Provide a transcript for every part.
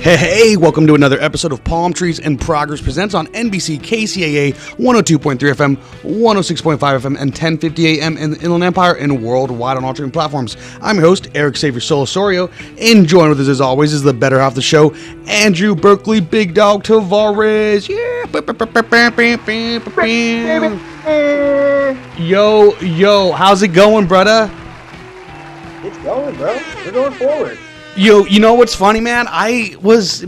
Hey, welcome to another episode of Palmtrees in Progress presents on NBC KCAA 102.3 FM, 106.5 FM, and 1050 AM in the Inland Empire and worldwide on all streaming platforms. I'm your host, Erick Osario, and joined with us as always is the better half of the show, Andrew Berkeley Big Dog Tavares. Yeah. Yo, how's it going, brother? It's going, bro. We're going forward. You know what's funny, man?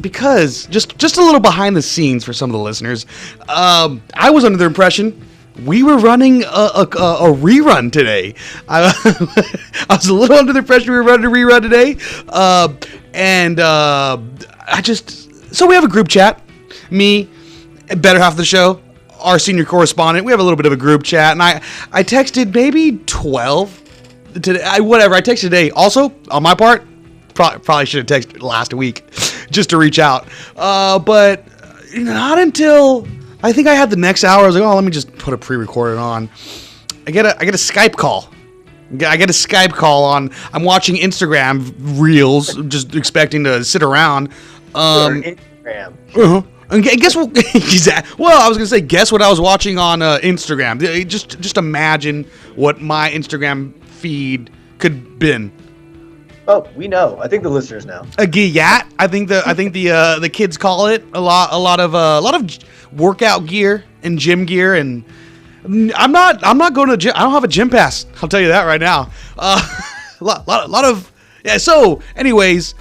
Because just a little behind the scenes for some of the listeners. I was under the impression we were running a rerun today. I was a little under the impression we were running a rerun today, so we have a group chat. Me, better half of the show, our senior correspondent. We have a little bit of a group chat, and I texted maybe 12 today. I texted today. Also, on my part. Probably should have texted last week just to reach out. But not until I think I had the next hour. I was like, oh, let me just put a pre-recorded on. I get a Skype call. I get a Skype call on. I'm watching Instagram reels, just expecting to sit around. Instagram. And guess what? Well, I was gonna say, guess what I was watching on Instagram. Just imagine what my Instagram feed could been. Oh, we know. I think the listeners know. A giyat. I think the kids call it a lot of workout gear and gym gear, and I'm not going to gym. I don't have a gym pass. I'll tell you that right now. Lot of yeah. So, anyways,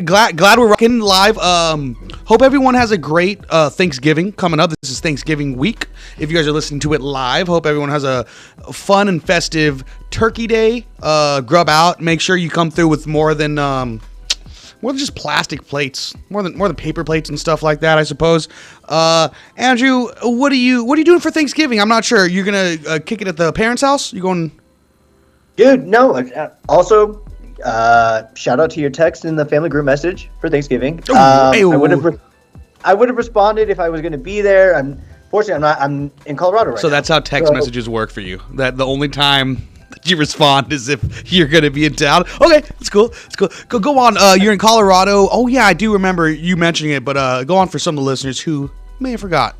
glad we're rocking live. Hope everyone has a great Thanksgiving coming up. This is Thanksgiving week. If you guys are listening to it live, hope everyone has a fun and festive Turkey Day. Grub out. Make sure you come through with more than just plastic plates, more than paper plates and stuff like that, I suppose. Andrew, what are you doing for Thanksgiving? I'm not sure. You're gonna kick it at the parents' house? You going? Dude, no. Also, shout out to your text in the family group message for Thanksgiving. I would have responded if I was going to be there. Fortunately, I'm in Colorado right now. So that's how text messages work for you. That the only time that you respond is if you're going to be in town. Okay, that's cool. Go on. You're in Colorado. Oh yeah, I do remember you mentioning it. But go on for some of the listeners who may have forgot.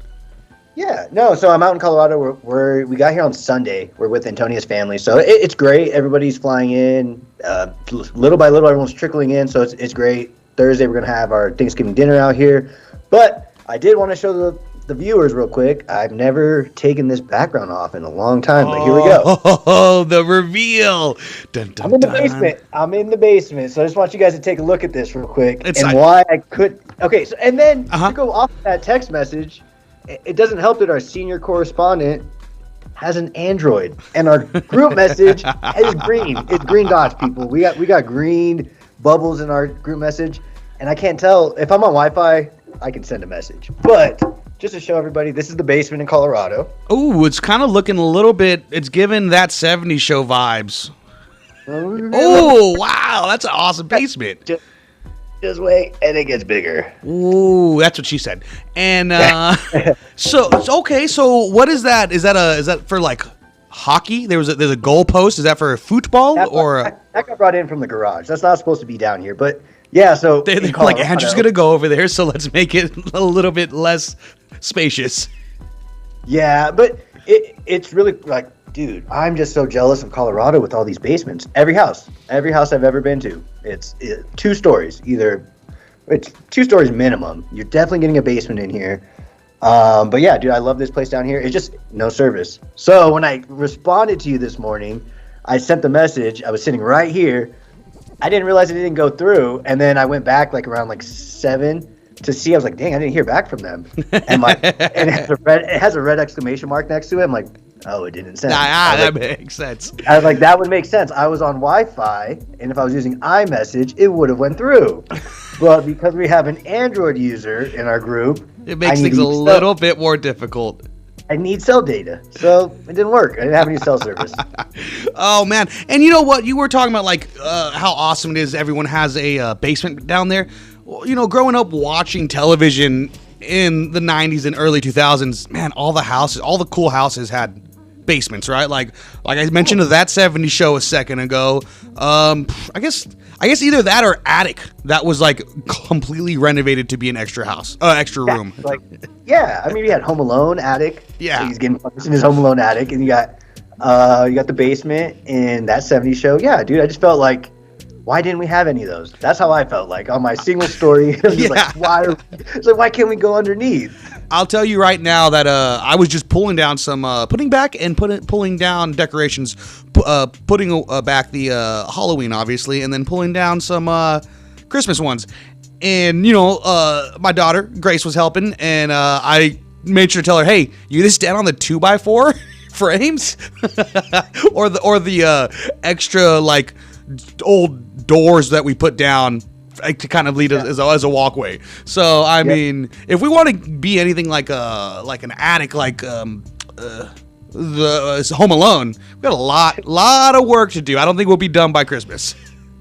Yeah, no. So I'm out in Colorado. We got here on Sunday. We're with Antonia's family, so it's great. Everybody's flying in, little by little. Everyone's trickling in, so it's great. Thursday we're gonna have our Thanksgiving dinner out here. But I did want to show the viewers real quick. I've never taken this background off in a long time, but here we go. Oh, the reveal! Dun, dun, I'm in the basement. So I just want you guys to take a look at this real quick Why I could. Okay, so and then to go off that text message. It doesn't help that our senior correspondent has an Android, and our group message is green. It's green dots, people. We got green bubbles in our group message, and I can't tell if I'm on Wi-Fi. I can send a message, but just to show everybody, this is the basement in Colorado. Oh, it's kind of looking a little bit. It's giving that '70s show vibes. Oh wow, that's an awesome basement. Just wait, and it gets bigger. Ooh, that's what she said. And so okay. So what is that? Is that for like hockey? There's a goal post. Is that for football that got brought in from the garage? That's not supposed to be down here, but yeah. So they're like, Andrew's gonna go over there, so let's make it a little bit less spacious. Yeah, but it's really like, dude, I'm just so jealous of Colorado with all these basements. Every house I've ever been to, it's 2 stories. It's 2 stories minimum. You're definitely getting a basement in here. But yeah, dude, I love this place down here. It's just no service. So when I responded to you this morning, I sent the message. I was sitting right here. I didn't realize it didn't go through, and then I went back like around 7 to see. I was like, dang, I didn't hear back from them. And it has a red exclamation mark next to it. I'm like, oh, it didn't send. That makes sense. I was like, that would make sense. I was on Wi-Fi, and if I was using iMessage, it would have went through. But because we have an Android user in our group, it makes things a little bit more difficult. I need cell data, so it didn't work. I didn't have any cell service. Oh man! And you know what? You were talking about how awesome it is. Everyone has a basement down there. Well, growing up watching television in the 90s and early 2000s, man, all the cool houses had basements, right? Like I mentioned that '70s show a second ago. I guess I guess either that or attic that was like completely renovated to be an extra house, extra room. Like, yeah, I mean, you had Home Alone attic. Yeah. So he's getting punished in his Home Alone attic, and you got the basement in that '70s show. Yeah, dude, I just felt like, why didn't we have any of those? That's how I felt like on my single story. Like, why can't we go underneath? I'll tell you right now that I was just pulling down some, putting back and pulling down decorations, putting back the Halloween, obviously, and then pulling down some Christmas ones. And, my daughter, Grace, was helping, and I made sure to tell her, hey, you either stand on the 2x4 frames or the extra, like, old doors that we put down to kind of lead as a walkway. So I mean, if we want to be anything like an attic, like the Home Alone, we've got a lot of work to do. I don't think we'll be done by Christmas.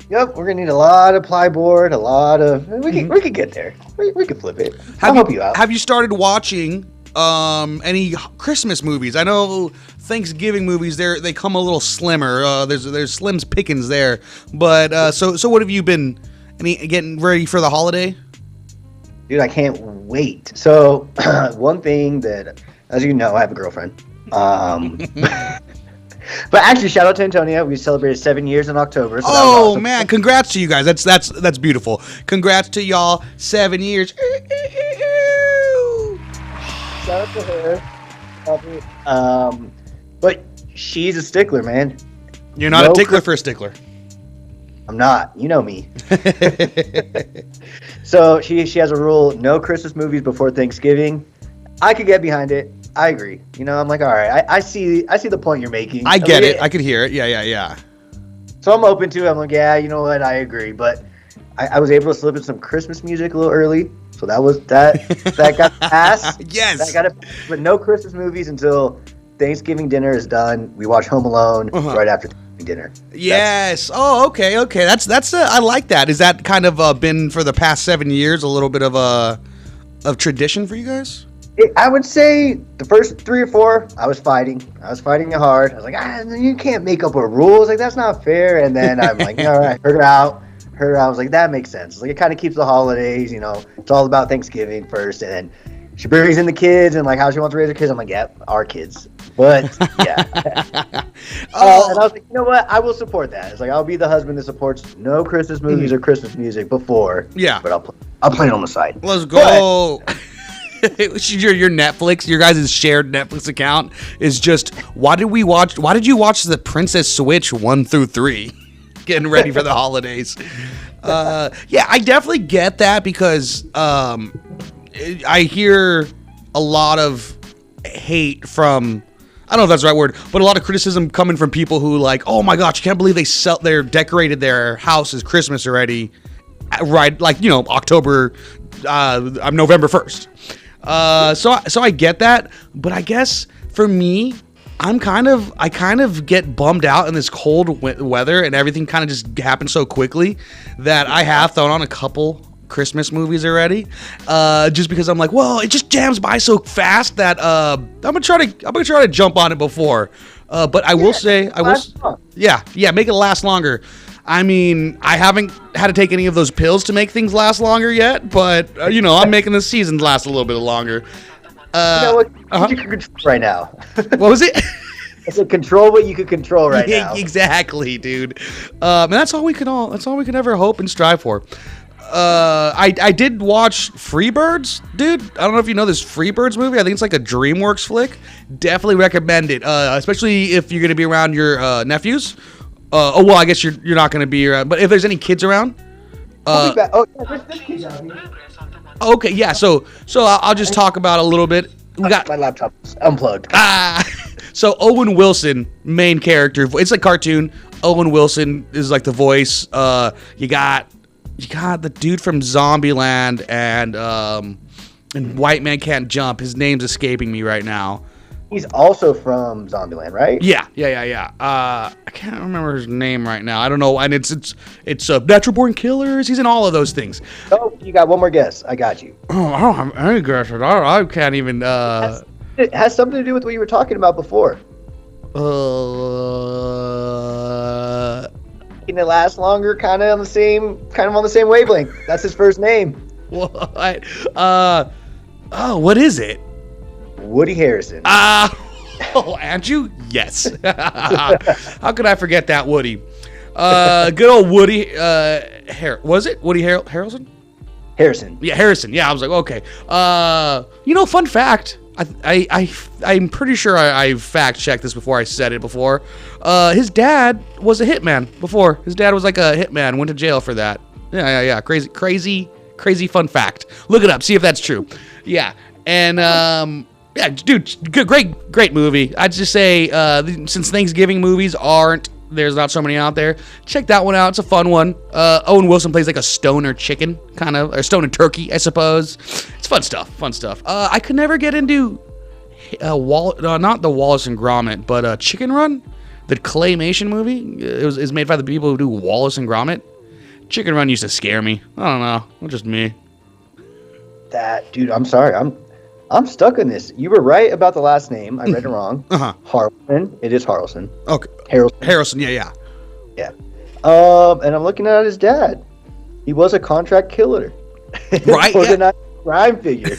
Yep, we're gonna need a lot of plyboard, a lot of. We could get there. We could flip it. I'll help you out. Have you started watching any Christmas movies? I know Thanksgiving movies they come a little slimmer. There's Slim's pickings there, but so what have you been? Getting ready for the holiday? Dude, I can't wait. So, one thing that, as you know, I have a girlfriend. But actually, shout out to Antonia. We celebrated 7 years in October. So awesome. Man, congrats to you guys. That's beautiful. Congrats to y'all. 7 years. Shout out to her. But she's a stickler, man. You're not a tickler for a stickler. I'm not. You know me. So she has a rule: no Christmas movies before Thanksgiving. I could get behind it. I agree. I'm like, all right. I see the point you're making. I get it. I could hear it. Yeah. So I'm open to it. I'm like, yeah, you know what? I agree. But I was able to slip in some Christmas music a little early, so that got passed. Yes. That got it. But no Christmas movies until Thanksgiving dinner is done. We watch Home Alone right after dinner. Yes. Okay. That's I like that. Is that kind of been for the past 7 years a little bit of tradition for you guys? I would say the first 3 or 4, I was fighting it hard. I was like, you can't make up a rule. I was like, that's not fair. And then I'm like, all right, heard her out. I was like, that makes sense. Like, it kind of keeps the holidays, it's all about Thanksgiving first. And then she brings in the kids and like how she wants to raise her kids. I'm like, yeah, our kids. But yeah. And I was like, you know what? I will support that. It's like, I'll be the husband that supports no Christmas movies or Christmas music before. Yeah. But I'll play it on the side. Let's go. Your Netflix, your guys' shared Netflix account is just, why did you watch the Princess Switch 1 through 3? Getting ready for the holidays. Yeah, I definitely get that because I hear a lot of hate from, I don't know if that's the right word, but a lot of criticism coming from people who like, oh my gosh, I can't believe they're decorated their house as Christmas already, right? Like, October, November 1st. So I get that, but I guess for me, I kind of get bummed out in this cold weather and everything kind of just happens so quickly that I have thrown on a couple Christmas movies already, just because I'm like, well, it just jams by so fast that I'm gonna try to jump on it before, but I will say make it last longer. I mean, I haven't had to take any of those pills to make things last longer yet, but I'm making the seasons last a little bit longer. What you can control right now. What was it? I said control what you could control right now. Exactly, dude. And that's all we can ever hope and strive for. I did watch Freebirds, dude. I don't know if you know this Freebirds movie. I think it's like a DreamWorks flick. Definitely recommend it, especially if you're gonna be around your nephews. I guess you're not gonna be around, but if there's any kids around. I'll be back. Oh, yeah, there's kids out here. Okay, yeah. So I'll just talk about a little bit. We got my laptop unplugged. So Owen Wilson, main character. It's a cartoon. Owen Wilson is like the voice. You got the dude from Zombieland and White Man Can't Jump. His name's escaping me right now. He's also from Zombieland, right? Yeah. I can't remember his name right now. I don't know. And it's Natural Born Killers. He's in all of those things. Oh, you got one more guess. I got you. Oh, I don't have any guess at all. I can't even. It has something to do with what you were talking about before. making it last longer, kind of on the same wavelength. That's his first name. What? What is it? Woody Harrelson. Andrew? Yes. How could I forget that Woody? Good old Woody. Was it Woody Harrelson? Harrison. Yeah, Harrison. Yeah, I was like, okay. Fun fact. I'm pretty sure I fact checked this before I said it before. His dad was a hitman before. His dad was like a hitman. Went to jail for that. Yeah. Crazy fun fact. Look it up. See if that's true. Yeah. And yeah, dude, great movie. I'd just say since Thanksgiving movies there's not so many out there, check that one out. It's a fun one. Owen Wilson plays like a stoner chicken, kind of, or stoner turkey, I suppose. It's fun stuff. I could never get into not the Wallace and Gromit, but Chicken Run, the claymation movie. Is made by the people who do Wallace and Gromit. Chicken Run used to scare me. I don't know. It's just me. That dude, I'm sorry. I'm stuck on this. You were right about the last name. I read it wrong. Harrelson. It is Harrelson. Okay. Harrelson. Yeah. Yeah. And I'm looking at his dad. He was a contract killer. Right. Organized crime figure.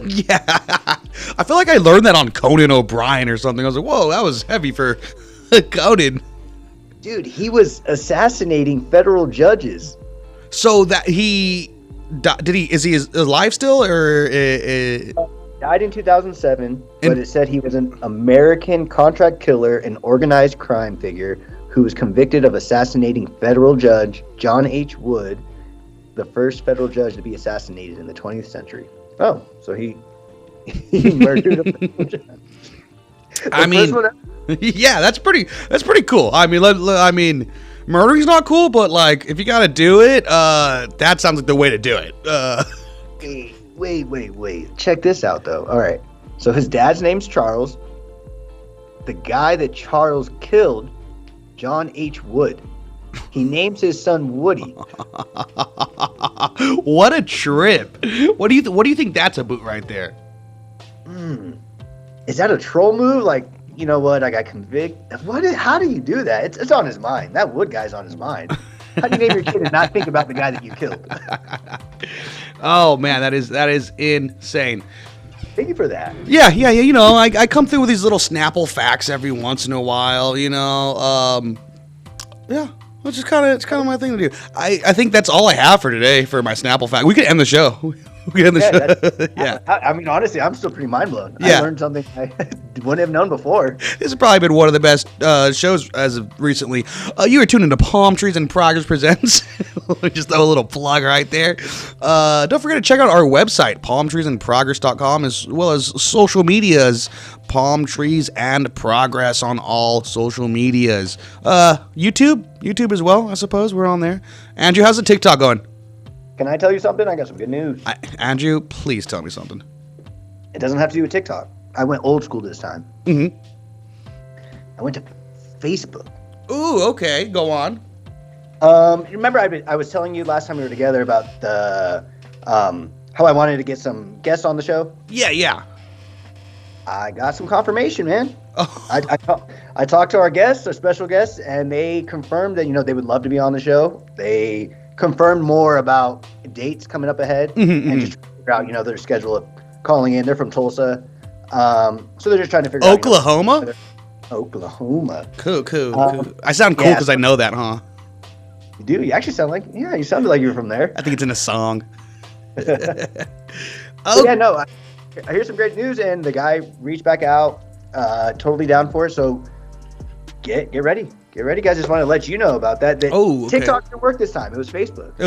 Yeah. I feel like I learned that on Conan O'Brien or something. I was like, whoa, that was heavy for Conan. Dude, he was assassinating federal judges. So that is he alive still, or died in 2007, but it said he was an American contract killer and organized crime figure who was convicted of assassinating federal judge John H. Wood, the first federal judge to be assassinated in the 20th century. Oh, so he murdered a federal judge. Yeah, that's pretty cool. I mean, murdering's not cool, but like if you gotta do it, that sounds like the way to do it. Wait. Check this out though. All right. So his dad's name's Charles. The guy that Charles killed, John H. Wood. He names his son Woody. What a trip. What do you think that's about right there? Is that a troll move? Like, you know what? I got convicted. How do you do that? It's on his mind. That Wood guy's on his mind. How do you name your kid and not think about the guy that you killed? Oh man, that is insane. Thank you for that. Yeah. You know, I come through with these little Snapple facts every once in a while. You know, yeah. It's kind of my thing to do. I think that's all I have for today for my Snapple fact. We could end the show. Yeah. I mean, honestly, I'm still pretty mind blown. Yeah. I learned something I wouldn't have known before. This has probably been one of the best shows as of recently. You were tuned into Palmtrees and Progress Presents. Just a little plug right there. Don't forget to check out our website, palmtreesandprogress.com, as well as social medias, Palmtrees and Progress on all social medias. YouTube as well, I suppose. We're on there. Andrew, how's the TikTok going? Can I tell you something? I got some good news. Andrew, please tell me something. It doesn't have to do with TikTok. I went old school this time. Mm-hmm. I went to Facebook. Ooh, okay. Go on. Remember I was telling you last time we were together about the how I wanted to get some guests on the show? Yeah. I got some confirmation, man. Oh. I talked to our special guests, and they confirmed that, you know, they would love to be on the show. They confirmed more about dates coming up ahead and just figure out, you know, their schedule of calling in. They're from Tulsa. So they're just trying to figure out. Oklahoma? Oklahoma. Cool. I sound cool because I know that, huh? You do? You actually sound like, you sounded like you were from there. I think it's in a song. Yeah, no, I hear some great news, and the guy reached back out, totally down for it. So get ready. Get ready, guys. Just want to let you know about that. Okay. TikTok didn't work this time. It was Facebook.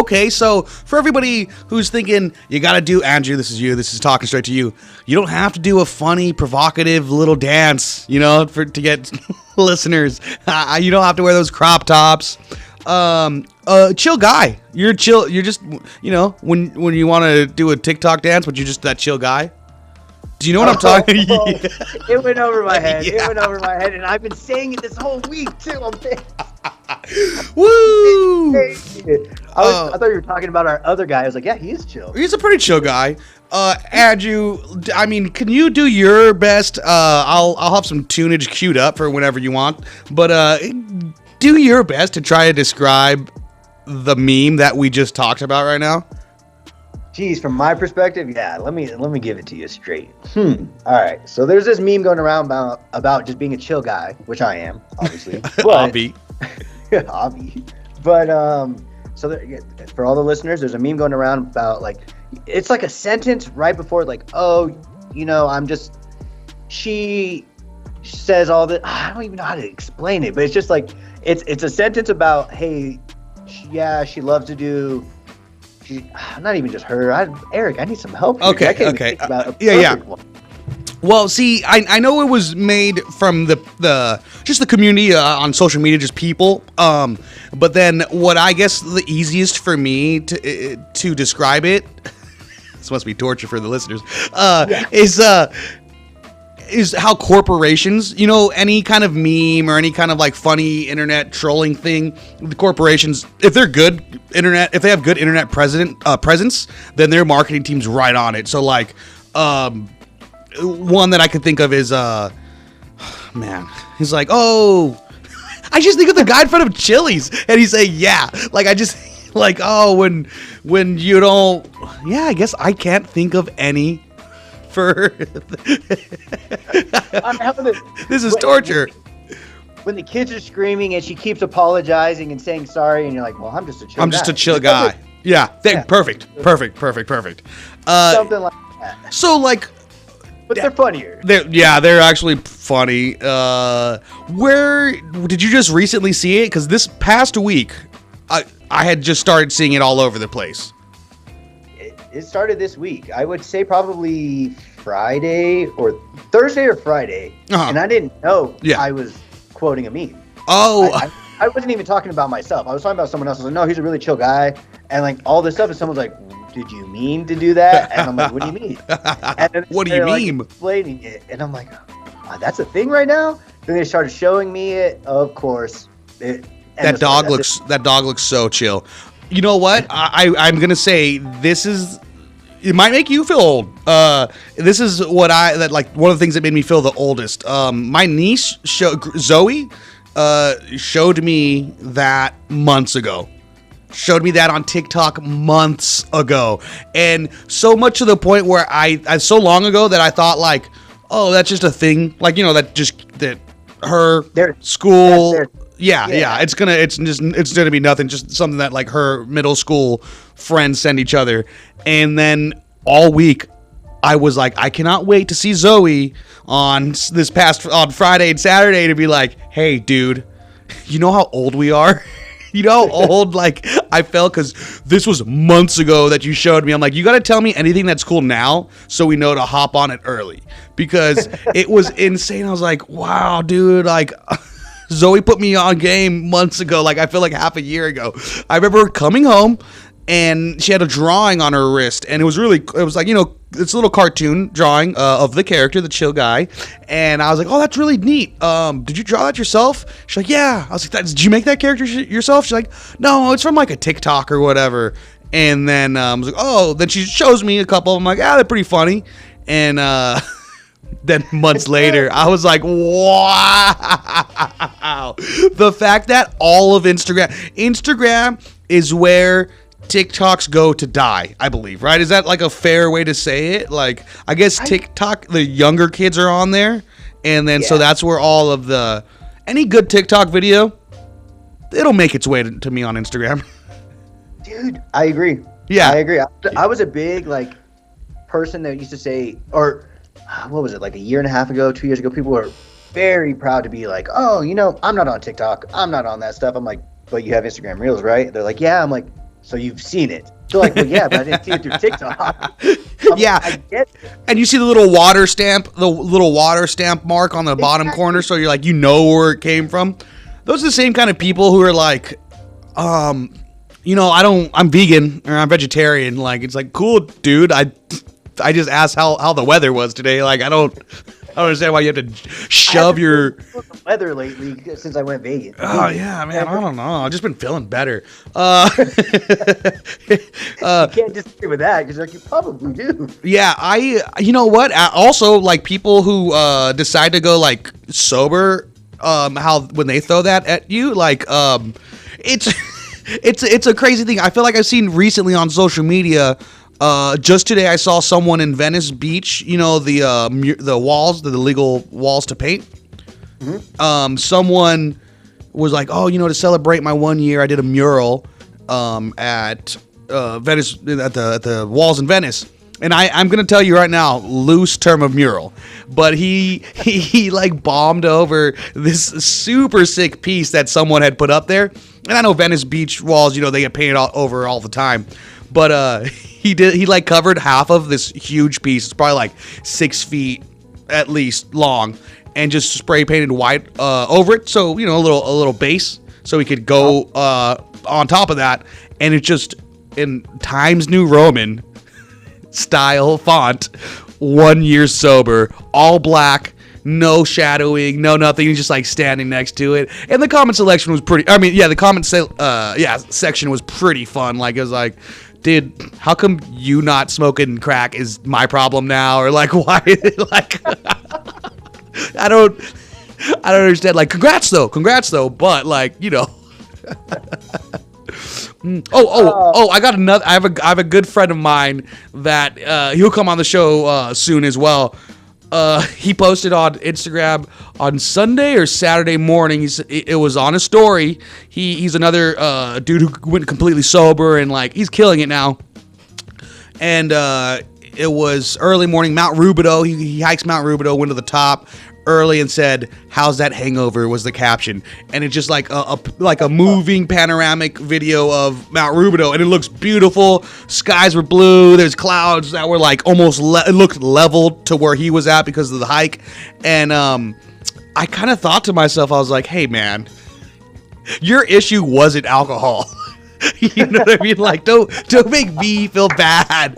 Okay. So for everybody who's thinking you got to do, Andrew, this is you. This is talking straight to you. You don't have to do a funny, provocative little dance, you know, to get listeners. You don't have to wear those crop tops. Chill guy. You're chill. You're just, you know, when you want to do a TikTok dance, but you're just that chill guy. Do you know what I'm talking? It went over my head. Yeah. It went over my head, and I've been saying it this whole week too. Woo! I thought you were talking about our other guy. I was like, yeah, he is chill. He's a pretty chill guy. Andrew, I mean, can you do your best? I'll have some tunage queued up for whenever you want. But do your best to try to describe the meme that we just talked about right now? Geez, from my perspective, yeah. Let me give it to you straight. All right. So there's this meme going around about just being a chill guy, which I am, obviously. Obby. Obby. But so for all the listeners, there's a meme going around about like it's like a sentence right before like, oh, you know, she says all this. I don't even know how to explain it, but it's just like it's a sentence about, hey, she loves to do. Not even just her. Eric, I need some help here. Okay. Yeah. One. Well, see, I know it was made from the community on social media, just people. But then what I guess the easiest for me to describe it, this must be torture for the listeners, is how corporations, you know, any kind of meme or any kind of like funny internet trolling thing, the corporations, if they have good internet presence, then their marketing team's right on it. So like, one that I could think of is, man, he's like, oh, I just think of the guy in front of Chili's, and he's saying, yeah, like I just like, oh, when you don't, yeah, I guess I can't think of any. This is torture. When the kids are screaming and she keeps apologizing and saying sorry, and you're like, well, I'm just a chill guy. Yeah. Perfect. Something like that. So like, but they're funnier. They're actually funny. Where did you just recently see it? Because this past week, I had just started seeing it all over the place. It started this week. I would say probably Friday or Thursday or Friday. And I didn't know I was quoting a meme. Oh. I wasn't even talking about myself. I was talking about someone else. I was like, no, he's a really chill guy. And like all this stuff, and someone's like, did you mean to do that? And I'm like, what do you mean? And then what do you mean? Like, explaining it. And I'm like, that's a thing right now? Then they started showing me it. Of course. That dog looks so chill. You know what? I'm going to say it might make you feel old. This is one of the things that made me feel the oldest. My niece, Zoe, showed me that months ago. Showed me that on TikTok months ago. And so much to the point where I so long ago that I thought like, oh, that's just a thing. Like, you know, that her school... Yeah. It's gonna be nothing. Just something that like her middle school friends send each other. And then all week, I was like, I cannot wait to see Zoe on Friday and Saturday to be like, hey, dude, you know how old we are? You know how old like I felt because this was months ago that you showed me. I'm like, you got to tell me anything that's cool now so we know to hop on it early because it was insane. I was like, wow, dude, like. Zoe put me on game months ago, like I feel like half a year ago. I remember coming home and she had a drawing on her wrist, and it was like, you know, it's a little cartoon drawing of the character, the chill guy, and I was like, oh, that's really neat. Did you draw that yourself? She's like, yeah. I was like, did you make that character yourself? She's like, no, it's from like a TikTok or whatever. And then I was like, oh, then she shows me a couple. I'm like, they're pretty funny. And then months later, I was like, wow. The fact that all of Instagram is where TikToks go to die, I believe, right? Is that like a fair way to say it? Like, I guess TikTok, the younger kids are on there. And then so that's where all of any good TikTok video, it'll make its way to me on Instagram. Dude, I agree. Yeah. I agree. I was a big like person that used to say, or what was it, like a year and a half ago, 2 years ago, people were very proud to be like, oh, you know, I'm not on TikTok. I'm not on that stuff. I'm like, but you have Instagram Reels, right? They're like, yeah. I'm like, so you've seen it. They're like, well, yeah, but I didn't see it through TikTok. Yeah. I get it. And you see the little water stamp mark on the bottom corner. So you're like, you know where it came from. Those are the same kind of people who are like, you know, I'm vegan or I'm vegetarian. Like, it's like, cool, dude. I just asked how the weather was today. Like, I don't understand why you have to shove your weather lately since I went vegan. Oh yeah, man. I don't know. I've just been feeling better. You can't disagree with that because like you probably do. Yeah, you know what? Also, like people who decide to go like sober how when they throw that at you, like it's it's a crazy thing. I feel like I've seen recently on social media. Just today, I saw someone in Venice Beach. You know the walls, the legal walls to paint. Mm-hmm. Someone was like, "Oh, to celebrate my 1 year, I did a mural at Venice at the walls in Venice." And I'm gonna tell you right now, loose term of mural, but he like bombed over this super sick piece that someone had put up there. And I know Venice Beach walls, they get painted over all the time, but he like covered half of this huge piece. It's probably like 6 feet at least long, and just spray painted white over it. So a little base, so he could go on top of that, and it's just in Times New Roman style font, 1 year sober, all black, no shadowing, no nothing. He's just like standing next to it. And the comment selection was pretty, the comment section was pretty fun. Like, it was like, dude, how come you not smoking crack is my problem now? Or like, why? Like, I don't understand. Like, congrats though. But like, I got another. I have a good friend of mine that he'll come on the show soon as well. He posted on Instagram on Sunday or Saturday morning. It was on his story. He's another dude who went completely sober, and like he's killing it now. And it was early morning, Mount Rubidoux. He hikes Mount Rubidoux, went to the top early and said, "How's that hangover?" was the caption, and it's just like a moving panoramic video of Mount Rubidoux, and it looks beautiful. Skies were blue. There's clouds that were like almost it looked leveled to where he was at because of the hike, and I kind of thought to myself, I was like, "Hey man, your issue wasn't alcohol." You know what I mean? Like, don't make me feel bad.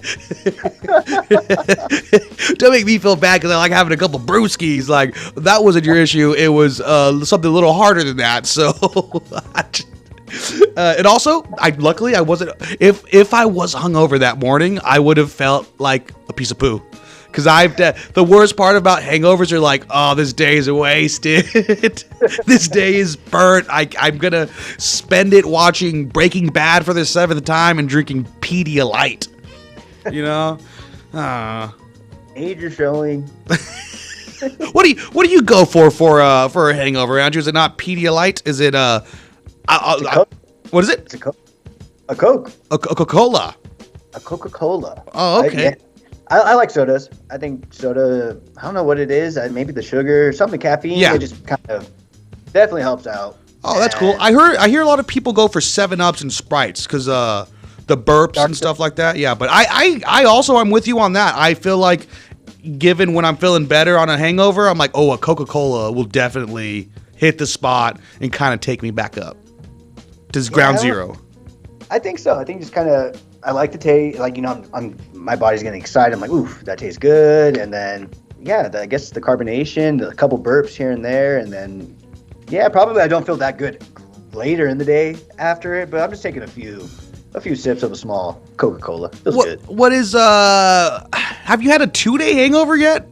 Don't make me feel bad because I like having a couple brewskis. Like, that wasn't your issue. It was something a little harder than that. So, and also, luckily I wasn't. If I was hungover that morning, I would have felt like a piece of poo. Because the worst part about hangovers are like, oh, this day is wasted. This day is burnt. I'm going to spend it watching Breaking Bad for the 7th time and drinking Pedialyte. Age is showing. What do you go for a hangover, Andrew? Is it not Pedialyte? Is it what is it? It's a Coke. A Coca-Cola. A Coca-Cola. Oh, okay. I like sodas. I think soda, I don't know what it is. Maybe the sugar, something caffeine. Yeah. It just kind of definitely helps out. Oh, that's cool. I hear a lot of people go for 7-Ups and Sprites because the burps and stuff like that. Yeah, but I also I'm with you on that. I feel like given when I'm feeling better on a hangover, I'm like, oh, a Coca-Cola will definitely hit the spot and kind of take me back up to ground zero. I think so. I think just kind of, I like the taste. Like, my body's getting excited. I'm like, ooh, that tastes good. And then, I guess the carbonation, a couple burps here and there. And then, probably I don't feel that good later in the day after it. But I'm just taking a few sips of a small Coca-Cola. Feels good. What is, have you had a 2-day hangover yet?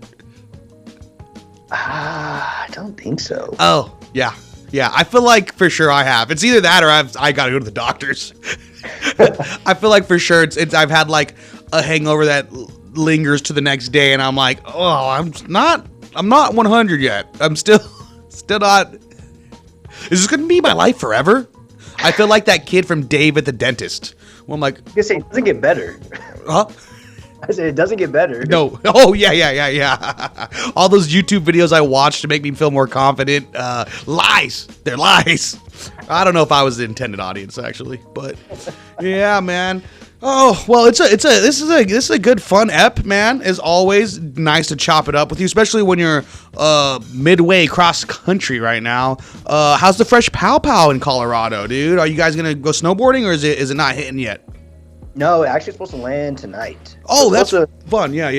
I don't think so. Oh, yeah. Yeah, I feel like for sure I have. It's either that or I got to go to the doctors. I feel like for sure it's I've had like a hangover that lingers to the next day, and I'm like, oh, I'm not 100 yet. I'm still not. Is this gonna be my life forever? I feel like that kid from Dave at the Dentist. Well, I'm like, I say it doesn't get better. Huh? I said it doesn't get better. No. Oh yeah. All those YouTube videos I watched to make me feel more confident. Lies. They're lies. I don't know if I was the intended audience actually, but yeah, man. Oh well, this is a good fun ep, man. As always, nice to chop it up with you, especially when you're midway cross country right now. How's the fresh pow pow in Colorado, dude? Are you guys gonna go snowboarding, or is it not hitting yet? No, actually, it's supposed to land tonight. Oh, that's fun. Yeah.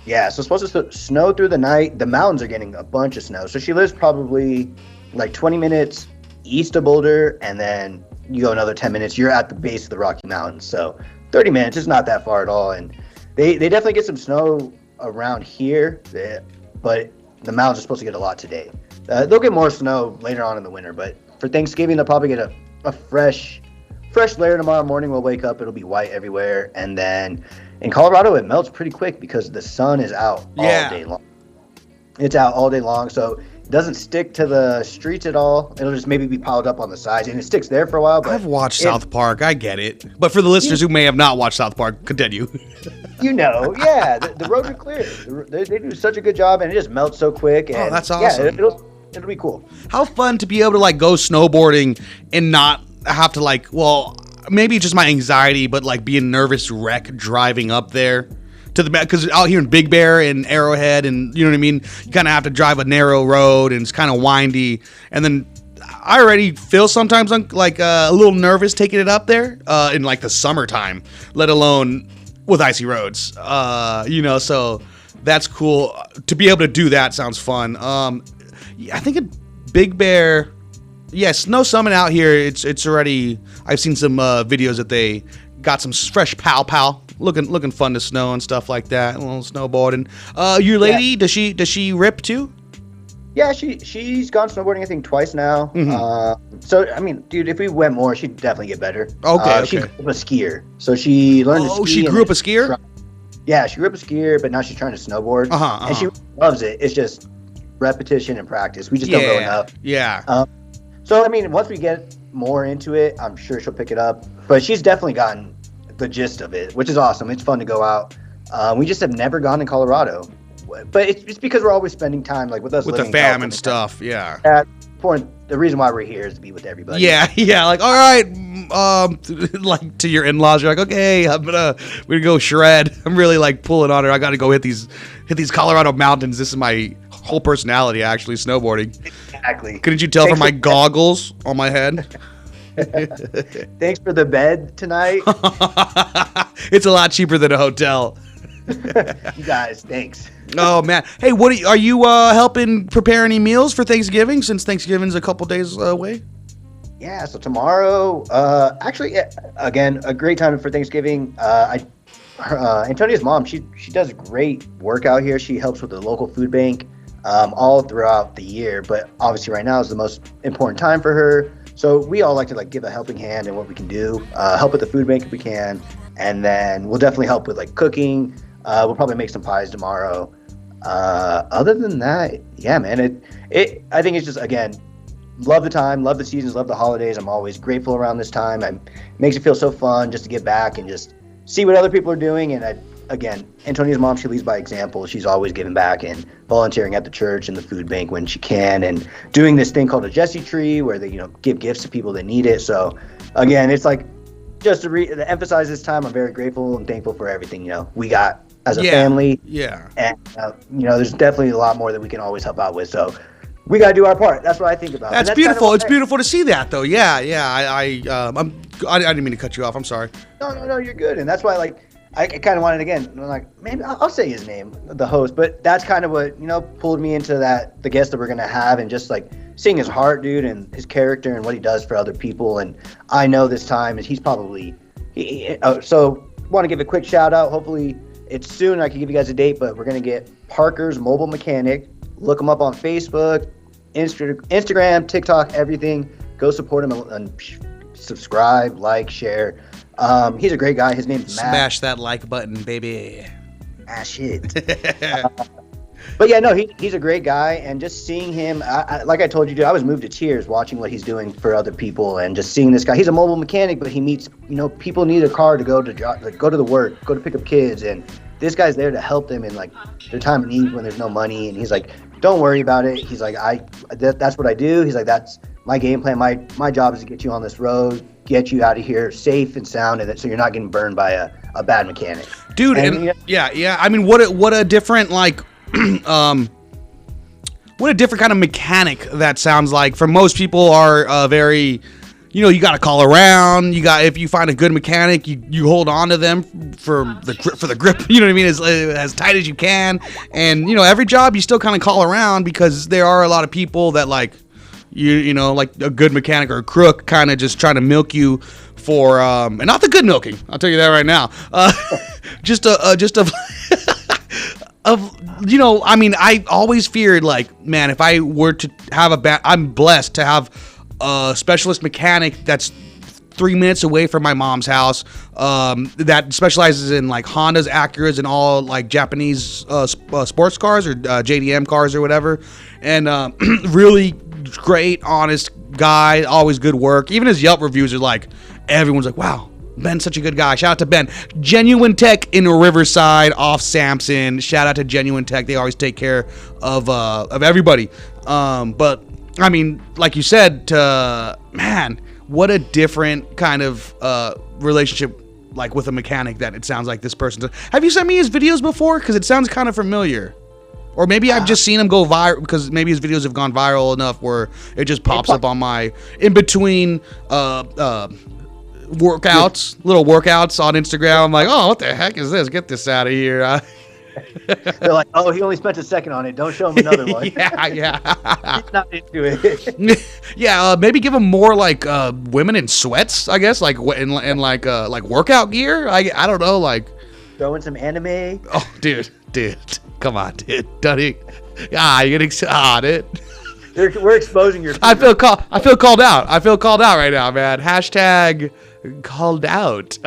Yeah, so it's supposed to snow through the night. The mountains are getting a bunch of snow. So she lives probably like 20 minutes east of Boulder, and then you go another 10 minutes, you're at the base of the Rocky Mountains. So 30 minutes is not that far at all. And they definitely get some snow around here, but the mountains are supposed to get a lot today. They'll get more snow later on in the winter, but for Thanksgiving, they'll probably get a fresh layer tomorrow morning. We'll wake up, it'll be white everywhere. And then in Colorado, it melts pretty quick because the sun is out all day long. It's out all day long, so it doesn't stick to the streets at all. It'll just maybe be piled up on the sides, and it sticks there for a while. But I've watched South Park. I get it. But for the listeners who may have not watched South Park, continue. The roads are clear. They do such a good job, and it just melts so quick. And, that's awesome. Yeah, it'll be cool. How fun to be able to like go snowboarding and not have to like, well, maybe just my anxiety, but like be a nervous wreck driving up there to the back, because out here in Big Bear and Arrowhead, and you know what I mean, you kind of have to drive a narrow road and it's kind of windy, and then I already feel sometimes like a little nervous taking it up there in like the summertime, let alone with icy roads. So that's cool to be able to do that. Sounds fun. I think at Big Bear, Snow Summit out here, it's already, I've seen some videos that they got some fresh pow looking fun to snow and stuff like that, a little snowboarding. Your lady, does she rip too? Yeah, she's gone snowboarding I think twice now. Mm-hmm. So I mean, dude, if we went more, she'd definitely get better. Okay. She grew up a skier, so she learned to ski. Oh, she grew up a skier? Yeah, she grew up a skier, but now she's trying to snowboard. And she loves it. It's just repetition and practice. We just don't go enough. Yeah. So I mean, once we get more into it, I'm sure she'll pick it up. But she's definitely gotten the gist of it, which is awesome. It's fun to go out. We just have never gone in Colorado, but it's because we're always spending time like with us with the fam and stuff. Yeah. The reason why we're here is to be with everybody. Yeah. Like, all right, like to your in-laws, you're like, okay, we're gonna go shred. I'm really like pulling on her. I got to go hit these Colorado mountains. This is my whole personality, actually, snowboarding. Exactly. Couldn't you tell from my goggles on my head? Thanks for the bed tonight. It's a lot cheaper than a hotel. You guys, thanks. Oh man, hey, are you helping prepare any meals for Thanksgiving, since Thanksgiving's a couple days away? Yeah, so tomorrow, actually, again, a great time for Thanksgiving. Antonia's mom, she does great work out here. She helps with the local food bank all throughout the year, but obviously right now is the most important time for her. So we all like to like give a helping hand in what we can do, help with the food bank if we can, and then we'll definitely help with like cooking. We'll probably make some pies tomorrow. Other than that, yeah, man, I think it's just, again, love the time, love the seasons, love the holidays. I'm always grateful around this time. It makes it feel so fun just to get back and just see what other people are doing. And again, Antonia's mom, she leads by example. She's always giving back and volunteering at the church and the food bank when she can, and doing this thing called a Jesse tree where they, give gifts to people that need it. So again, it's like, just to emphasize this time, I'm very grateful and thankful for everything, we got as a family. Yeah. And, there's definitely a lot more that we can always help out with. So we got to do our part. That's what I think about. That's beautiful. It's beautiful to see that, though. Yeah. I didn't mean to cut you off. I'm sorry. No, you're good. And that's why, I kind of wanted, again, maybe I'll say his name, the host, but that's kind of what, pulled me into the guest that we're going to have, and just seeing his heart, dude, and his character and what he does for other people. And I know this time is he's probably, so want to give a quick shout out. Hopefully it's soon. I can give you guys a date, but we're going to get Parker's Mobile Mechanic. Look him up on Facebook, Instagram, TikTok, everything. Go support him and subscribe, like, share. He's a great guy. His name's Matt. Smash that like button, baby. Shit. But yeah, no, he's a great guy, and just seeing him, like I told you, dude, I was moved to tears watching what he's doing for other people, and just seeing this guy. He's a mobile mechanic, but he meets, people need a car to go to the work, go to pick up kids, and this guy's there to help them in their time of need when there's no money. And he's like, don't worry about it. He's like, that's what I do. He's like, that's my game plan. My job is to get you on this road, get you out of here safe and sound, and so you're not getting burned by a bad mechanic. Dude, yeah. I mean, what a different what a different kind of mechanic that sounds like. For most people are very, you got to call around. If you find a good mechanic, you hold on to them for the grip. You know what I mean? As tight as you can. And every job you still kind of call around, because there are a lot of people that like a good mechanic or a crook kind of just trying to milk you for and not the good milking. I'll tell you that right now. I always feared, man, if I were to I'm blessed to have a specialist mechanic that's 3 minutes away from my mom's house, that specializes in like Hondas, Acuras, and all like Japanese sports cars or JDM cars or whatever. And really great, honest guy, always good work. Even his Yelp reviews are like, everyone's like, wow, Ben's such a good guy. Shout out to Ben. Genuine Tech in Riverside off Sampson. Shout out to Genuine Tech. They always take care of everybody. But I mean, like you said, man, what a different kind of relationship, like with a mechanic, that it sounds like this person does. Have you sent me his videos before? Because it sounds kind of familiar. Or maybe I've just seen him go viral, because maybe his videos have gone viral enough where it just pops up on my, in between workouts, little workouts on Instagram. I'm like, oh, what the heck is this? Get this out of here. They're like, oh, he only spent a second on it. Don't show him another one. Yeah. He's not into it. Yeah, maybe give him more like women in sweats, I guess, like and like workout gear. I don't know, like throwing some anime. Oh, dude, come on, dude, Duddy. You're getting dude. We're exposing your. I feel called out. I feel called out right now, man. Hashtag called out.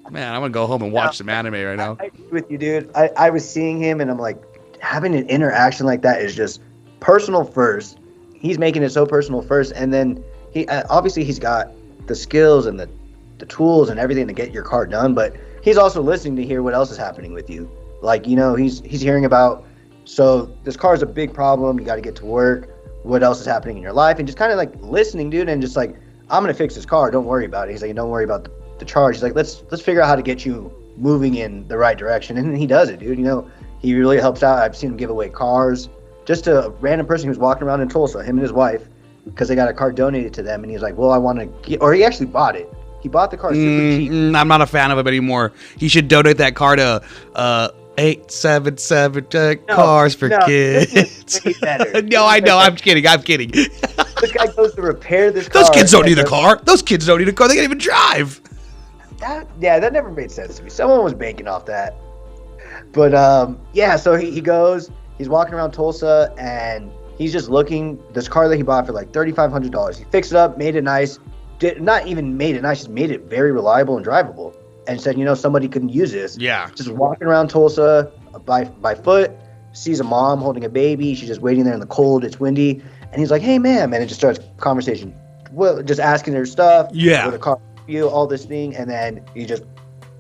Man, I'm gonna go home and watch some anime right now. I agree with you, dude. I was seeing him, and I'm like, having an interaction like that is just personal first. He's making it so personal first, and then he obviously he's got the skills and the tools and everything to get your car done, but he's also listening to hear what else is happening with you. Like, you know, he's hearing about, so this car is a big problem. You got to get to work. What else is happening in your life? And just kind of like listening, dude, and just like, I'm gonna fix this car. Don't worry about it. He's like, don't worry about the charge. He's like, let's figure out how to get you moving in the right direction. And he does it, dude. You know, he really helps out. I've seen him give away cars just to a random person who was walking around in Tulsa, him and his wife, because they got a car donated to them. And he's like, well, I want to get, or he actually bought it. He bought the car super cheap. I'm not a fan of him anymore. He should donate that car to 877 Cars for Kids. No, I know. I'm kidding. This guy goes to repair this car. Those kids don't need a car. Those kids don't need a car. They can't even drive. That never made sense to me. Someone was banking off that. But so he goes, he's walking around Tulsa, and he's just looking, this car that he bought for like $3,500. He fixed it up, made it nice. Not even made it nice, just made it very reliable and drivable. And said, somebody couldn't use this. Yeah. Just walking around Tulsa by foot, sees a mom holding a baby. She's just waiting there in the cold. It's windy. And he's like, hey, ma'am. And it just starts conversation. Well, just asking her stuff. Yeah. With a car for you, all this thing. And then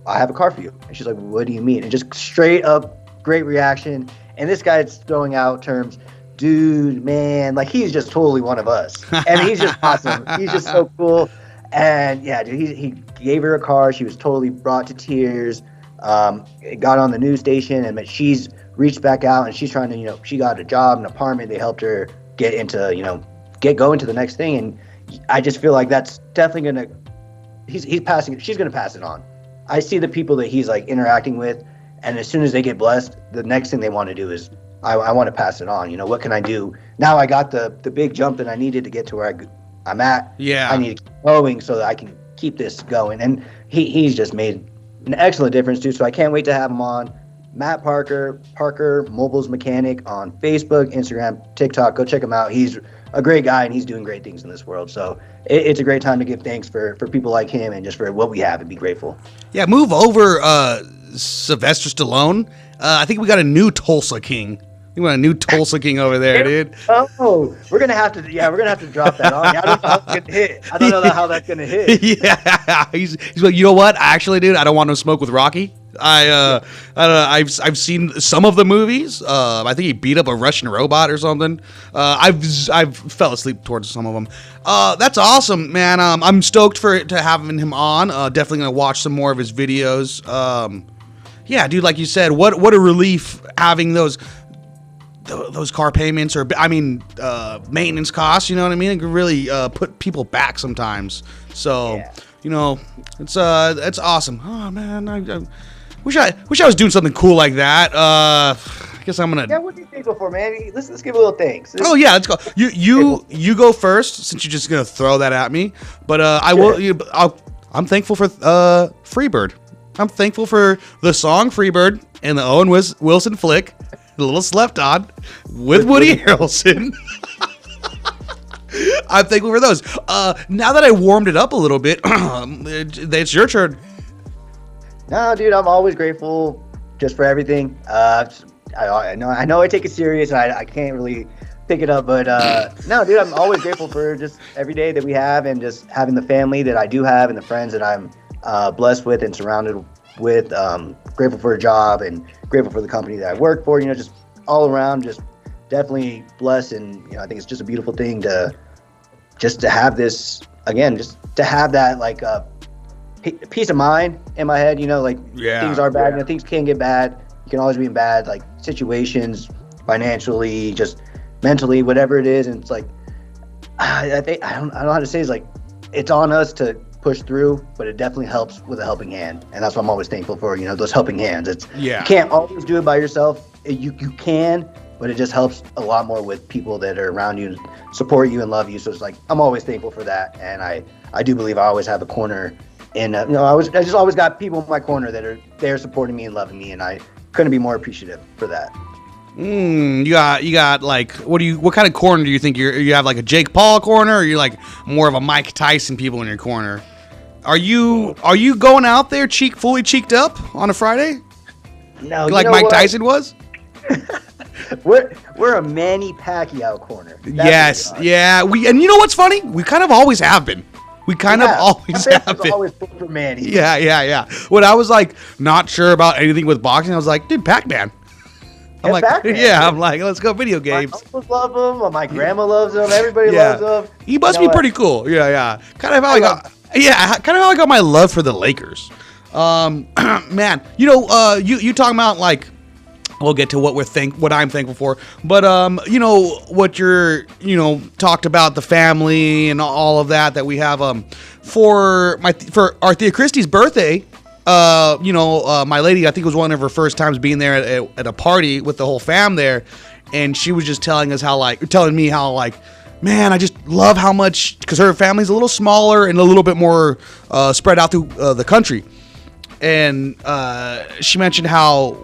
I have a car for you. And she's like, what do you mean? And just straight up, great reaction. And this guy's throwing out terms, dude, man, like he's just totally one of us. And he's just awesome. He's just so cool. And yeah, dude, he gave her a car. She was totally brought to tears. It got on the news station, and she's reached back out, and she's trying to, she got a job, an apartment. They helped her get into, get going to the next thing. And I just feel like that's definitely going to, she's going to pass it on. I see the people that he's like interacting with, and as soon as they get blessed, the next thing they want to do is, I want to pass it on. What can I do? Now I got the big jump that I needed to get to where I'm at. Yeah. I need to keep going so that I can keep this going. And he's just made an excellent difference too. So I can't wait to have him on. Matt Parker Mobiles Mechanic on Facebook, Instagram, TikTok. Go check him out. He's a great guy, and he's doing great things in this world. So it's a great time to give thanks for people like him and just for what we have and be grateful. Yeah, move over Sylvester Stallone. I think we got a new Tulsa King. You want a new Tulsa King over there, dude? Oh, we're gonna have to drop that on. I don't know how it's gonna hit. I don't know how that's gonna hit. Yeah, he's like, you know what? Actually, dude, I don't want to smoke with Rocky. I've seen some of the movies. I think he beat up a Russian robot or something. I've fell asleep towards some of them. That's awesome, man. I'm stoked to having him on. Definitely gonna watch some more of his videos. Yeah, dude, like you said, what a relief having those car payments, or maintenance costs, you know what I mean? It can really put people back sometimes. So, yeah. It's awesome. Oh man, I wish I was doing something cool like that. I guess I'm gonna. Yeah, what are you thankful for, man? Let's give a little thanks. Oh yeah, let's go. You go first, since you're just gonna throw that at me. But I'm thankful for Freebird. I'm thankful for the song Freebird and the Owen Wilson flick, A Little Slept On, with Woody Harrelson. I'm thankful for those. Now that I warmed it up a little bit, it's your turn. No, dude, I'm always grateful just for everything. I know I take it serious, and I can't really pick it up, but no, dude, I'm always grateful for just every day that we have, and just having the family that I do have, and the friends that I'm blessed with and surrounded with. Grateful for a job, and grateful for the company that I work for. Just all around, just definitely blessed, and I think it's just a beautiful thing to have this again, just to have that like peace of mind in my head. Things are bad, things can get bad. You can always be in bad like situations, financially, just mentally, whatever it is, and it's like I think I don't know how to say. It's like it's on us to push through, but it definitely helps with a helping hand, and that's what I'm always thankful for. Those helping hands. You can't always do it by yourself. You can, but it just helps a lot more with people that are around you, support you, and love you. So it's like I'm always thankful for that, and I do believe I always have a corner. And I just always got people in my corner that are there supporting me and loving me, and I couldn't be more appreciative for that. You got like what kind of corner do you think you have, like a Jake Paul corner, or you're like more of a Mike Tyson people in your corner? Are you going out there fully cheeked up on a Friday? No, like Mike Tyson was? We're a Manny Pacquiao corner. Yes, yeah. And you know what's funny? We kind of always have been. We kind of always have been. Always put for Manny. Yeah. When I was like not sure about anything with boxing, I was like, dude, Pac-Man. I'm like, I'm like, let's go video games. My uncles love him. My grandma loves him. Everybody loves him. He must be pretty cool. Yeah. Kind of how I got my love for the Lakers. Man, you talking about like, we'll get to what I'm thankful for, but what you're talked about the family and all of that we have for our Thea Christie's birthday. My lady, I think it was one of her first times being there at a party with the whole fam there, and she was just telling me how man, I just love how much, because her family's a little smaller and a little bit more spread out through the country. And she mentioned how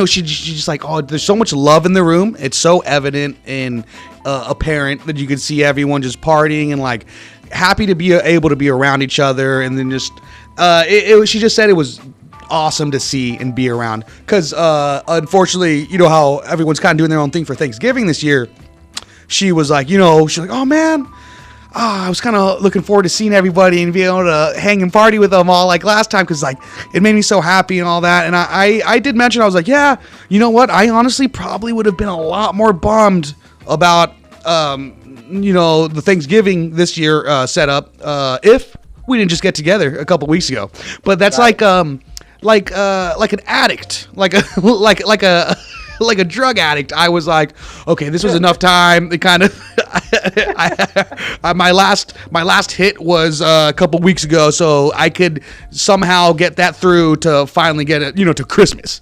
she's just like, oh, there's so much love in the room. It's so evident and apparent that you could see everyone just partying and like happy to be able to be around each other. And then just she just said it was awesome to see and be around, because unfortunately, how everyone's kind of doing their own thing for Thanksgiving this year. She was like, she's like, oh man, I was kind of looking forward to seeing everybody and being able to hang and party with them all like last time, because like it made me so happy and all that. And I did mention, I was like, yeah, you know what? I honestly probably would have been a lot more bummed about the Thanksgiving this year setup if we didn't just get together a couple weeks ago. But that's right. like an addict, like a drug addict. I was like, okay, this was enough time. It kind of, my last hit was a couple weeks ago, so I could somehow get that through to finally get it, to Christmas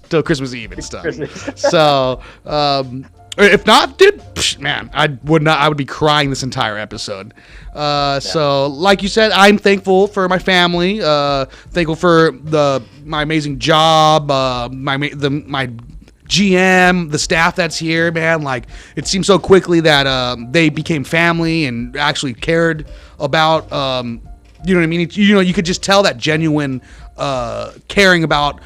Eve and stuff. So, if not, dude, man, I would be crying this entire episode. So, like you said, I'm thankful for my family. Thankful for my amazing job. My GM, the staff that's here, man. Like, it seems so quickly that they became family and actually cared about. You know what I mean? You could just tell that genuine caring about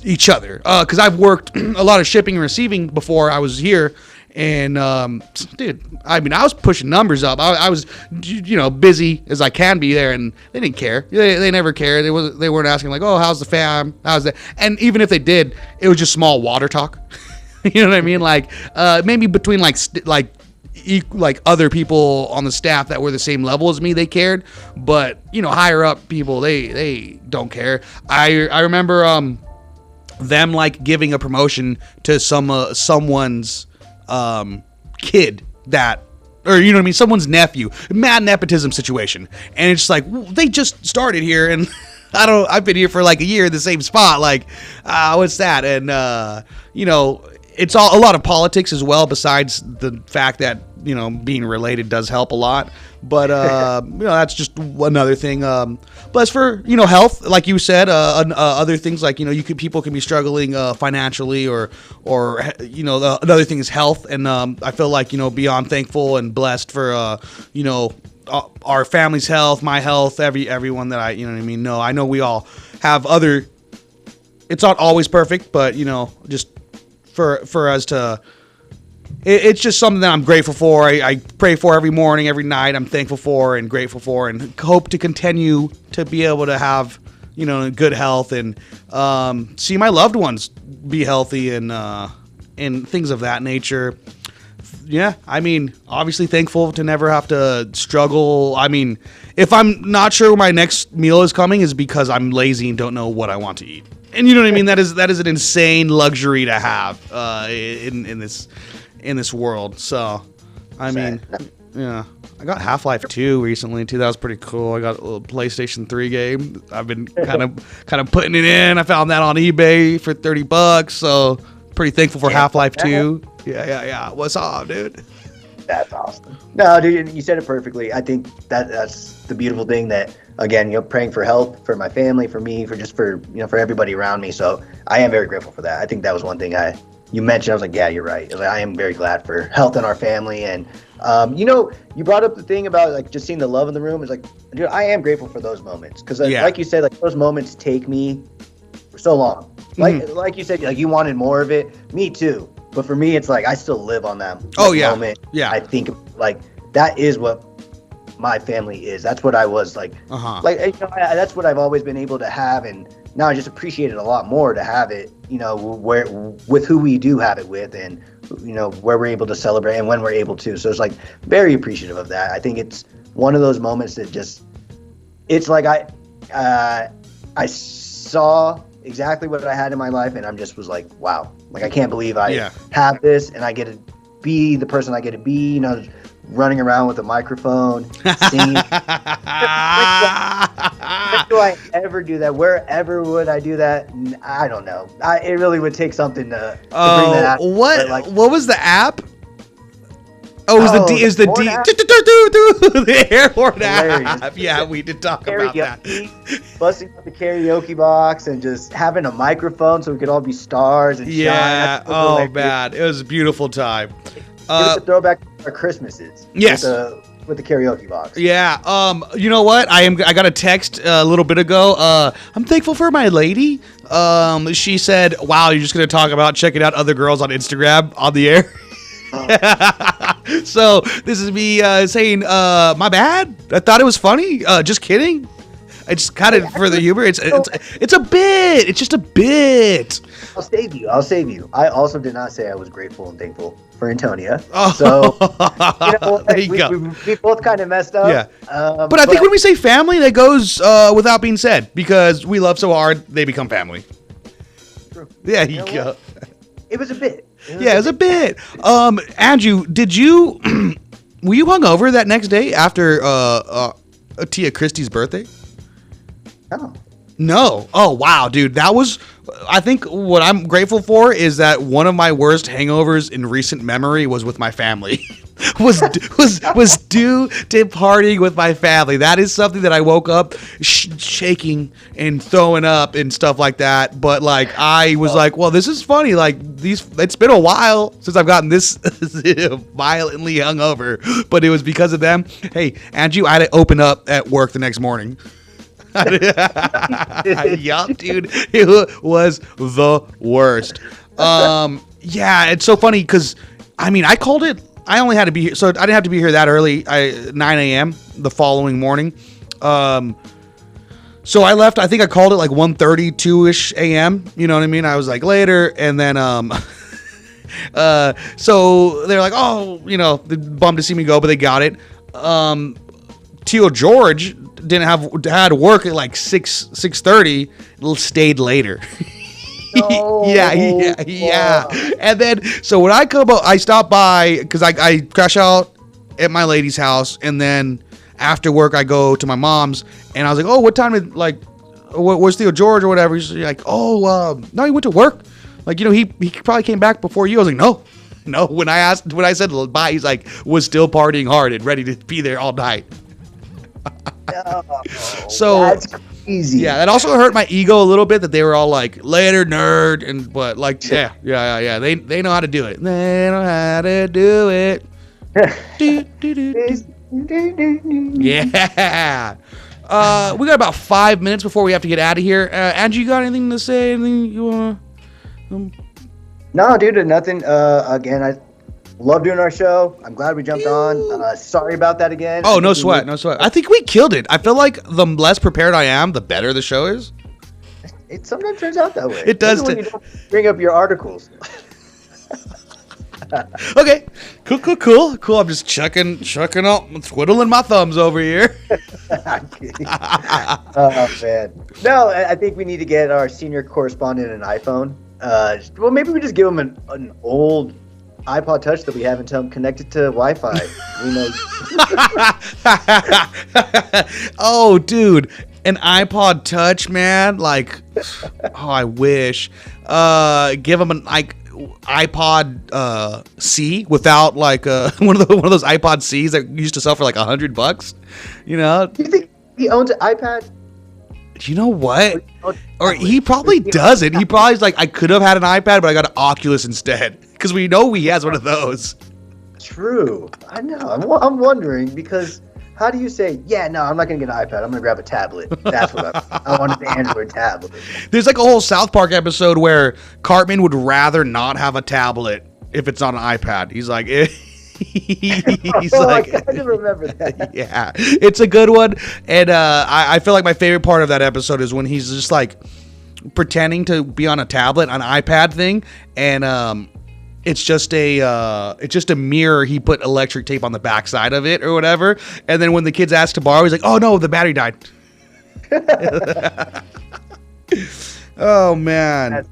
each other, because I've worked a lot of shipping and receiving before I was here, and dude, I mean, I was pushing numbers up. I was busy as I can be there, and they didn't care. They never cared. They weren't asking like, oh, how's the fam, how's that? And even if they did, it was just small water talk. You know what I mean? Like maybe between like other people on the staff that were the same level as me, they cared, but higher up people, they don't care. I remember them like giving a promotion to someone's kid that, or you know what I mean, someone's nephew, mad nepotism situation, and it's just like, they just started here, and I've been here for like a year in the same spot, like what's that? And it's all a lot of politics as well, besides the fact that, you know, being related does help a lot. But, you know, that's just another thing. But as for, you know, health, like you said, other things like, you know, people can be struggling financially or you know, another thing is health. And I feel like, you know, beyond thankful and blessed for, you know, our family's health, my health, everyone that you know what I mean? No, I know we all have it's not always perfect, but, you know, just for us to, it's just something that I'm grateful for. I pray for every morning, every night. I'm thankful for and grateful for, and hope to continue to be able to have, you know, good health and see my loved ones be healthy and things of that nature. Yeah, I mean, obviously thankful to never have to struggle. I mean, if I'm not sure my next meal is coming, is because I'm lazy and don't know what I want to eat. And you know what I mean? That is an insane luxury to have in this world. So, I mean, yeah. I got Half-Life 2 recently too. That was pretty cool. I got a little PlayStation 3 game. I've been kind of putting it in. I found that on eBay for $30. So, pretty thankful for Half-Life 2. Yeah. What's up, dude? That's awesome. No, dude, you said it perfectly. I think that's the beautiful thing that, again, you know, praying for health for my family, for me, for you know, for everybody around me. So I am very grateful for that. I think that was one thing you mentioned. I was like, yeah, you're right. I am very glad for health in our family. And, you know, you brought up the thing about like just seeing the love in the room. It's like, dude, I am grateful for those moments. Because like you said, like those moments take me for so long. Like you said, like you wanted more of it. Me too. But for me, it's like I still live on that moment. Yeah. I think like that is what my family is. That's what I was like. Like, you know, that's what I've always been able to have, and now I just appreciate it a lot more to have it. You know, with who we do have it with, and you know where we're able to celebrate and when we're able to. So it's like very appreciative of that. I think it's one of those moments that just, it's like I saw exactly what I had in my life, and I'm just was like, wow, like I can't believe I have this, and I get to be the person I get to be, you know, running around with a microphone, singing. When do I ever do that? Wherever would I do that? I don't know. It really would take something to bring that out. What was the app? The air horn app. Yeah, we did talk about that. Busting up the karaoke box and just having a microphone so we could all be stars and shine. Oh man, it was a beautiful time. It's a throwback to our Christmases. Yes. With the karaoke box. Yeah. You know what? I got a text a little bit ago. I'm thankful for my lady. She said, "Wow, you're just gonna talk about checking out other girls on Instagram on the air." So this is me saying, my bad. I thought it was funny. Just kidding. I just kind of for the humor. It's a bit. It's just a bit. I'll save you. I also did not say I was grateful and thankful for Antonia. So you know, there you go. We both kind of messed up. Yeah. But I think when we say family, that goes without being said, because we love so hard, they become family. True. Yeah, you go. It was a bit. It was a bit. Andrew, were you hungover that next day after Tia Christie's birthday? No. Oh, wow, dude. That was, I think what I'm grateful for is that one of my worst hangovers in recent memory was with my family. was due to partying with my family. That is something that I woke up shaking and throwing up and stuff like that. But like, I was like, well, this is funny. Like it's been a while since I've gotten this violently hungover, but it was because of them. Hey, Andrew, I had to open up at work the next morning. Yup, dude. It was the worst. Yeah, it's so funny because, I mean, I called it. I only had to be here, so I didn't have to be here that early. 9 a.m. the following morning. So I left. I think I called it like 1:30, 2-ish a.m. You know what I mean? I was like later, and then so they're like, oh, you know, they're bummed to see me go, but they got it. Tio George had work at like 6:30. Stayed later. No. Yeah. And then, so when I come up, I stop by because I crash out at my lady's house, and then after work I go to my mom's, and I was like, oh, what time did where's Theo George or whatever? He's like, oh, no, he went to work. Like, he probably came back before you. I was like, no. When I said bye, he's like, was still partying hard and ready to be there all night. No, So that's crazy. yeah, that also hurt my ego a little bit that they were all like, later, nerd, but like, yeah. They know how to do it. They know how to do it. Do, do, do, do. Yeah. We got about 5 minutes before we have to get out of here. Andrew, you got anything to say? Anything you want to? No, dude, nothing. Again, I love doing our show. I'm glad we jumped on. Sorry about that again. Oh, no sweat. I think we killed it. I feel like the less prepared I am, the better the show is. It sometimes turns out that way. It does. Even when you don't bring up your articles. Okay. Cool. I'm just checking up, twiddling my thumbs over here. I'm kidding. Oh, man. No, I think we need to get our senior correspondent an iPhone. Well, maybe we just give him an old iPod Touch that we have and tell him connect it to Wi-Fi. We know. Oh, dude, an iPod Touch, man. Like, oh, I wish. Give him an iPod C without like one of those iPod Cs that used to sell for like $100. You know? Do you think he owns an iPad? You know what? Or he probably doesn't. He probably is like, I could have had an iPad, but I got an Oculus instead. Because we know he has one of those. True. I know. I'm wondering because how do you say, yeah, no, I'm not going to get an iPad. I'm going to grab a tablet. That's what I want an Android tablet. There's like a whole South Park episode where Cartman would rather not have a tablet if it's on an iPad. He's like, he's like, I didn't remember that. Yeah, it's a good one. And I feel like my favorite part of that episode is when he's just like pretending to be on a tablet, an iPad thing, and it's just a mirror. He put electric tape on the backside of it or whatever. And then when the kids ask to borrow, he's like, "Oh no, the battery died." Oh man.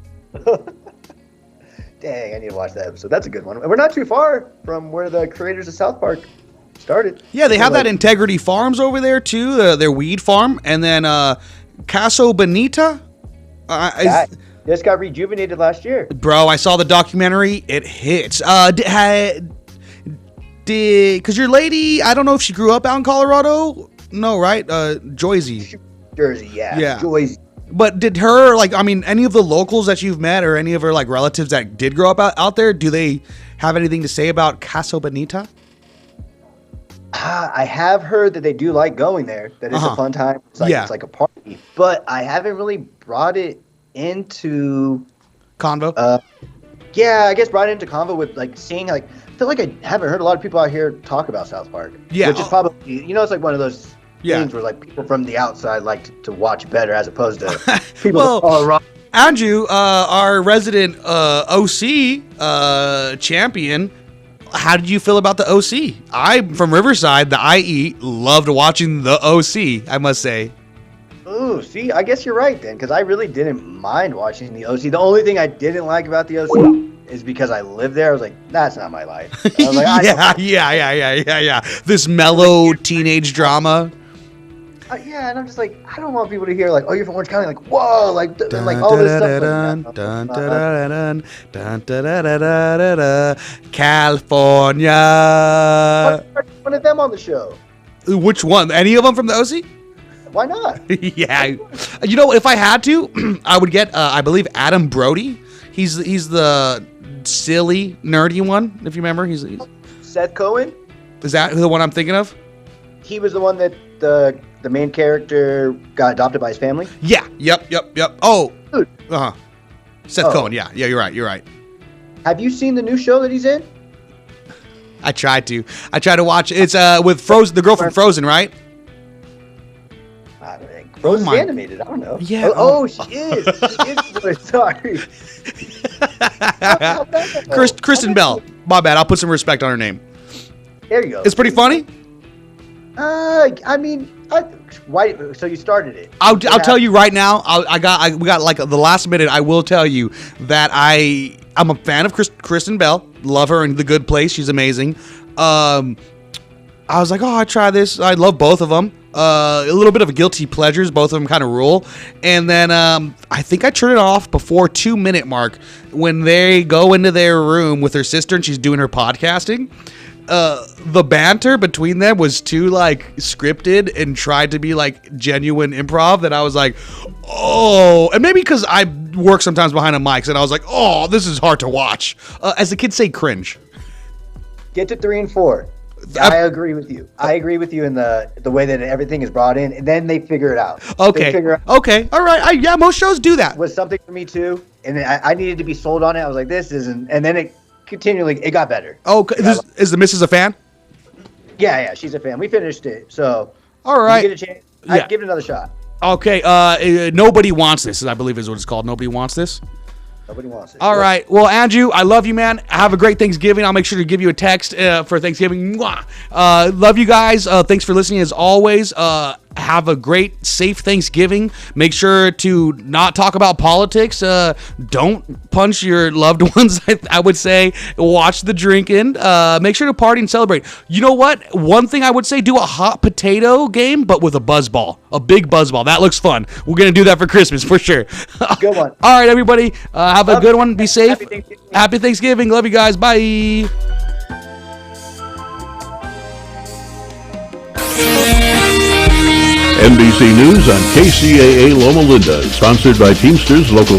Dang, I need to watch that episode. That's a good one. We're not too far from where the creators of South Park started. Yeah, they have that Integrity Farms over there too, their weed farm, and then Caso Bonita. This got rejuvenated last year. Bro, I saw the documentary. It hits. Because your lady, I don't know if she grew up out in Colorado. No, right? Joyzy. Jersey, yeah. Joyzy. But did her, like, I mean, any of the locals that you've met or any of her, like, relatives that did grow up out there, do they have anything to say about Caso Bonita? I have heard that they do like going there, that it's a fun time. It's like a party. But I haven't really brought it into... Convo? Yeah, I guess brought it into convo with, like, seeing, like... I feel like I haven't heard a lot of people out here talk about South Park. Yeah. Which is probably... You know, it's like one of those... things where like people from the outside like to watch better as opposed to people from Colorado. Andrew, our resident OC champion, how did you feel about the OC? I'm from Riverside, the IE, loved watching the OC, I must say. Ooh, see, I guess you're right then, because I really didn't mind watching the OC. The only thing I didn't like about the OC is because I lived there. I was like, that's not my life. I was like, yeah. This mellow teenage drama. Yeah, and I'm just like, I don't want people to hear like, oh, you're from Orange County, like, whoa, like, like all this stuff. California. One of them on the show. Which one? Any of them from the OC? Why not? Yeah. You know, if I had to, I would get, I believe, Adam Brody. He's the silly, nerdy one, if you remember. He's Seth Cohen? Is that the one I'm thinking of? He was the one that the main character got adopted by his family? Yeah. Yep. Oh. Dude. Seth Cohen. Yeah, you're right. Have you seen the new show that he's in? I tried to watch it. It's with Frozen, the girl from Frozen, right? Frozen's animated. I don't know. Yeah. She is. Sorry. Kristen Bell. My bad. I'll put some respect on her name. There you go. It's pretty funny. I mean, why? So you started it. I'll tell you right now. We got like the last minute. I will tell you that I'm a fan of Kristen Bell. Love her in The Good Place. She's amazing. I was like, oh, I try this. I love both of them. A little bit of a guilty pleasures. Both of them kind of rule. And then I think I turned it off before 2-minute mark when they go into their room with her sister and she's doing her podcasting. The banter between them was too like scripted and tried to be like genuine improv that I was like, oh, and maybe because I work sometimes behind a mic and I was like, oh, this is hard to watch. As the kids say, cringe. Get to 3 and 4. I agree with you. I agree with you in the way that everything is brought in, and then they figure it out. Okay. Okay. All right. Yeah, most shows do that. It was something for me too, and I needed to be sold on it. I was like, this isn't, and then it got better. Okay. Is the missus a fan? Yeah, she's a fan. We finished it, so all right. You get a chance. I'd give it another shot. Okay. Nobody wants this, I believe is what it's called. Nobody wants this. Nobody wants it. All right. Well, Andrew, I love you, man. Have a great Thanksgiving. I'll make sure to give you a text for Thanksgiving. Mwah. Love you guys. Thanks for listening as always. Have a great, safe Thanksgiving. Make sure to not talk about politics. Don't punch your loved ones, I would say. Watch the drinking. Make sure to party and celebrate. You know what? One thing I would say, do a hot potato game, but with a buzzball. A big buzzball. That looks fun. We're going to do that for Christmas for sure. Good one. All right, everybody. Have a good one. Be safe. Happy Thanksgiving. Love you guys. Bye. NBC News on KCAA Loma Linda, sponsored by Teamsters Local